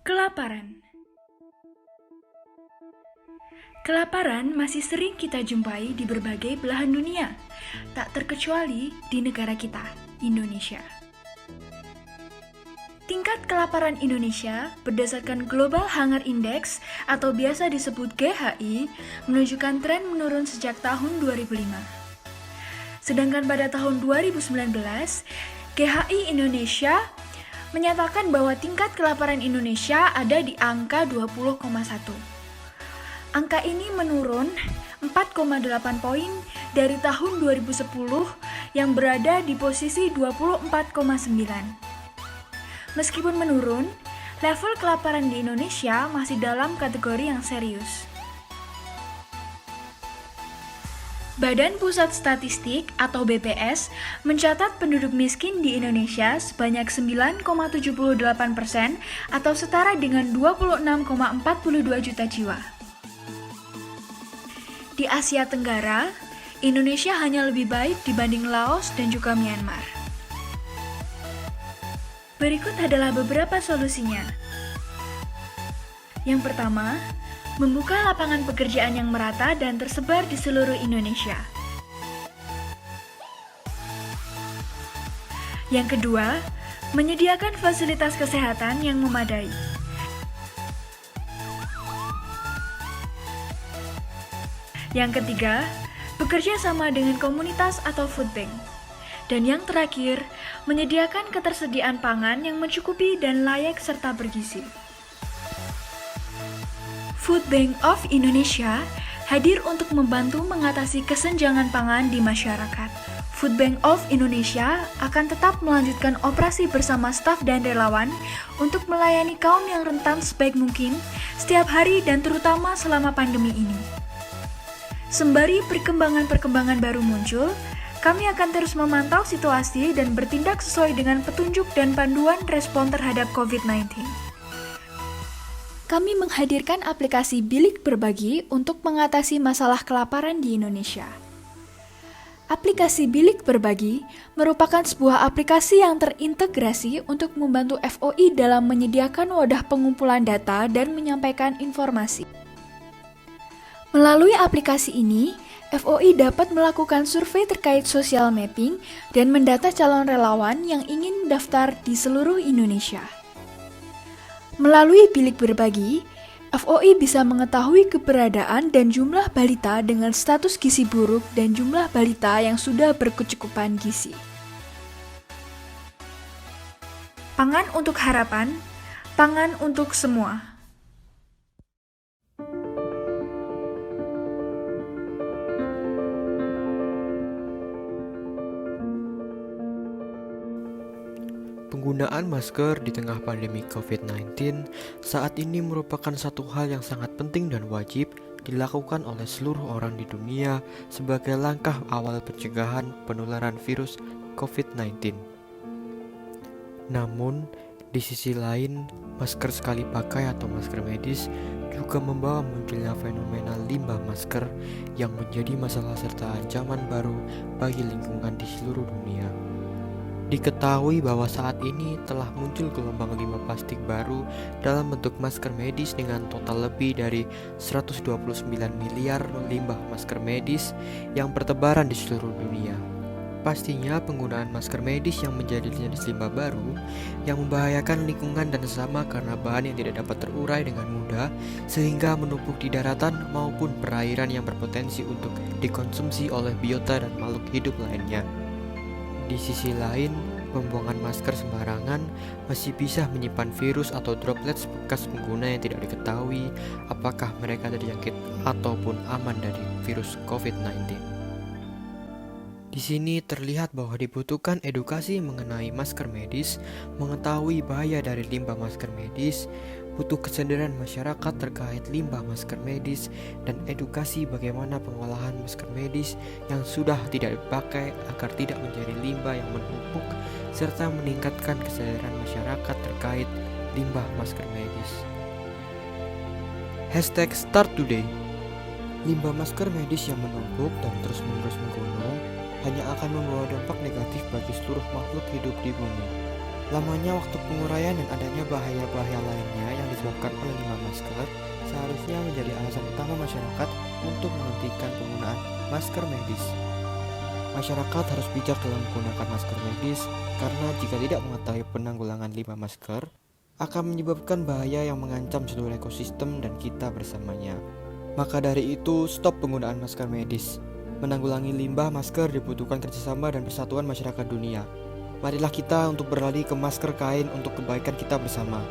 Kelaparan. Kelaparan masih sering kita jumpai di berbagai belahan dunia, tak terkecuali di negara kita, Indonesia. Tingkat kelaparan Indonesia berdasarkan Global Hunger Index atau biasa disebut GHI menunjukkan tren menurun sejak tahun 2005. Sedangkan pada tahun 2019, GHI Indonesia menyatakan bahwa tingkat kelaparan Indonesia ada di angka 20,1. Angka ini menurun 4,8 poin dari tahun 2010 yang berada di posisi 24,9. Meskipun menurun, level kelaparan di Indonesia masih dalam kategori yang serius. Badan Pusat Statistik atau BPS mencatat penduduk miskin di Indonesia sebanyak 9,78% atau setara dengan 26,42 juta jiwa. Di Asia Tenggara, Indonesia hanya lebih baik dibanding Laos dan juga Myanmar. Berikut adalah beberapa solusinya. Yang pertama, membuka lapangan pekerjaan yang merata dan tersebar di seluruh Indonesia. Yang kedua, menyediakan fasilitas kesehatan yang memadai. Yang ketiga, bekerja sama dengan komunitas atau food bank. Dan yang terakhir, menyediakan ketersediaan pangan yang mencukupi dan layak serta bergizi. Food Bank of Indonesia hadir untuk membantu mengatasi kesenjangan pangan di masyarakat. Food Bank of Indonesia akan tetap melanjutkan operasi bersama staf dan relawan untuk melayani kaum yang rentan sebaik mungkin setiap hari dan terutama selama pandemi ini. Sembari perkembangan-perkembangan baru muncul, kami akan terus memantau situasi dan bertindak sesuai dengan petunjuk dan panduan respon terhadap COVID-19. Kami menghadirkan aplikasi Bilik Berbagi untuk mengatasi masalah kelaparan di Indonesia. Aplikasi Bilik Berbagi merupakan sebuah aplikasi yang terintegrasi untuk membantu FOI dalam menyediakan wadah pengumpulan data dan menyampaikan informasi. Melalui aplikasi ini, FOI dapat melakukan survei terkait social mapping dan mendata calon relawan yang ingin mendaftar di seluruh Indonesia. Melalui Bilik Berbagi, FOI bisa mengetahui keberadaan dan jumlah balita dengan status gizi buruk dan jumlah balita yang sudah berkecukupan gizi. Pangan untuk harapan, pangan untuk semua. Penggunaan masker di tengah pandemi COVID-19 saat ini merupakan satu hal yang sangat penting dan wajib dilakukan oleh seluruh orang di dunia sebagai langkah awal pencegahan penularan virus COVID-19. Namun, di sisi lain, masker sekali pakai atau masker medis juga membawa munculnya fenomena limbah masker yang menjadi masalah serta ancaman baru bagi lingkungan di seluruh dunia. Diketahui bahwa saat ini telah muncul gelombang limbah plastik baru dalam bentuk masker medis dengan total lebih dari 129 miliar limbah masker medis yang bertebaran di seluruh dunia. Pastinya penggunaan masker medis yang menjadi jenis limbah baru yang membahayakan lingkungan dan sesama karena bahan yang tidak dapat terurai dengan mudah sehingga menumpuk di daratan maupun perairan yang berpotensi untuk dikonsumsi oleh biota dan makhluk hidup lainnya. Di sisi lain, pembuangan masker sembarangan masih bisa menyimpan virus atau droplets bekas pengguna yang tidak diketahui apakah mereka terjangkit ataupun aman dari virus COVID-19. Di sini terlihat bahwa dibutuhkan edukasi mengenai masker medis, mengetahui bahaya dari limbah masker medis, butuh kesadaran masyarakat terkait limbah masker medis, dan edukasi bagaimana pengolahan masker medis yang sudah tidak dipakai agar tidak menjadi limbah yang menumpuk, serta meningkatkan kesadaran masyarakat terkait limbah masker medis. #StartToday. Limbah masker medis yang menumpuk dan terus-menerus menggunung hanya akan membawa dampak negatif bagi seluruh makhluk hidup di bumi. Lamanya waktu penguraian dan adanya bahaya-bahaya lainnya yang disebabkan oleh limbah masker seharusnya menjadi alasan utama masyarakat untuk menghentikan penggunaan masker medis. Masyarakat harus bijak dalam menggunakan masker medis karena jika tidak mengetahui penanggulangan limbah masker akan menyebabkan bahaya yang mengancam seluruh ekosistem dan kita bersamanya. Maka dari itu, stop penggunaan masker medis. Menanggulangi limbah masker dibutuhkan kerjasama dan persatuan masyarakat dunia. Marilah kita untuk beralih ke masker kain untuk kebaikan kita bersama.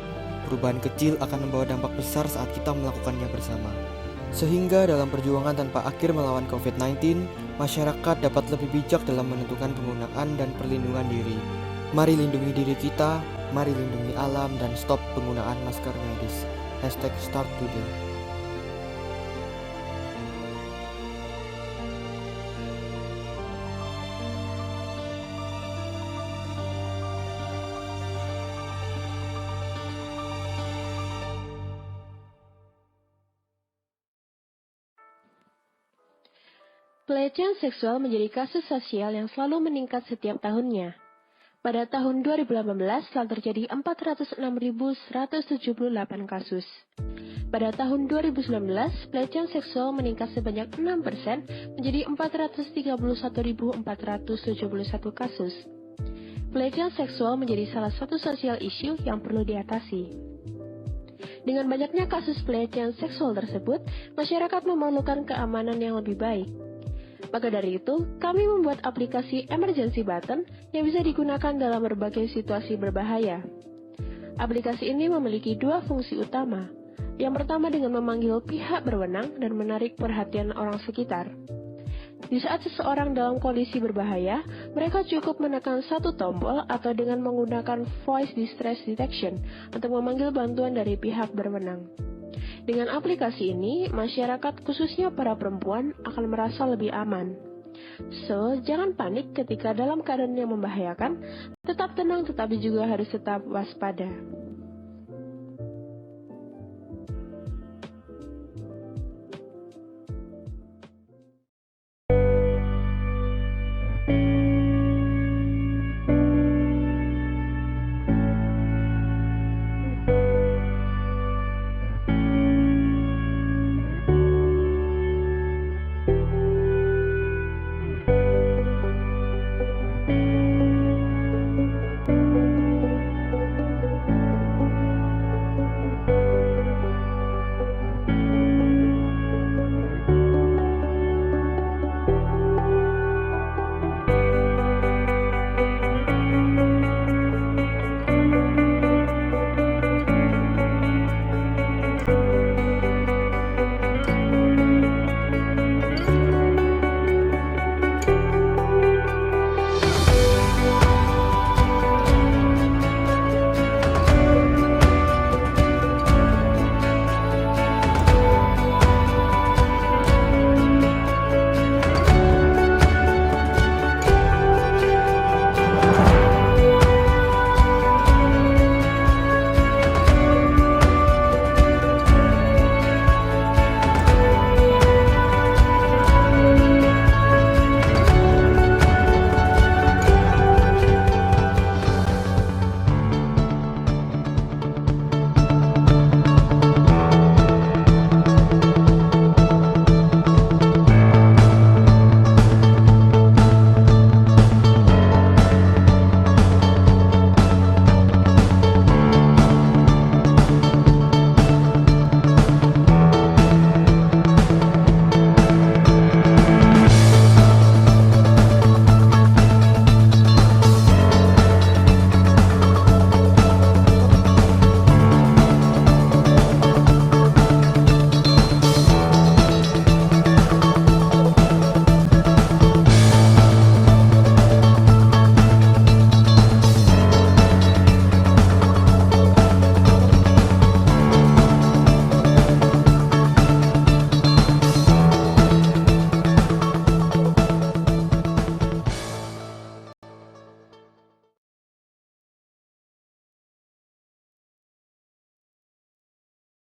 Perubahan kecil akan membawa dampak besar saat kita melakukannya bersama. Sehingga dalam perjuangan tanpa akhir melawan COVID-19, masyarakat dapat lebih bijak dalam menentukan penggunaan dan perlindungan diri. Mari lindungi diri kita, mari lindungi alam dan stop penggunaan masker medis. #StartToday. Pelecehan seksual menjadi kasus sosial yang selalu meningkat setiap tahunnya. Pada tahun 2018 telah terjadi 406.178 kasus. Pada tahun 2019, pelecehan seksual meningkat sebanyak 6% menjadi 431.471 kasus. Pelecehan seksual menjadi salah satu sosial isu yang perlu diatasi. Dengan banyaknya kasus pelecehan seksual tersebut, masyarakat memerlukan keamanan yang lebih baik. Maka dari itu, kami membuat aplikasi Emergency Button yang bisa digunakan dalam berbagai situasi berbahaya. Aplikasi ini memiliki dua fungsi utama. Yang pertama dengan memanggil pihak berwenang dan menarik perhatian orang sekitar. Di saat seseorang dalam kondisi berbahaya, mereka cukup menekan satu tombol atau dengan menggunakan Voice Distress Detection untuk memanggil bantuan dari pihak berwenang. Dengan aplikasi ini, masyarakat khususnya para perempuan akan merasa lebih aman. So, jangan panik ketika dalam keadaan yang membahayakan, tetap tenang tetapi juga harus tetap waspada.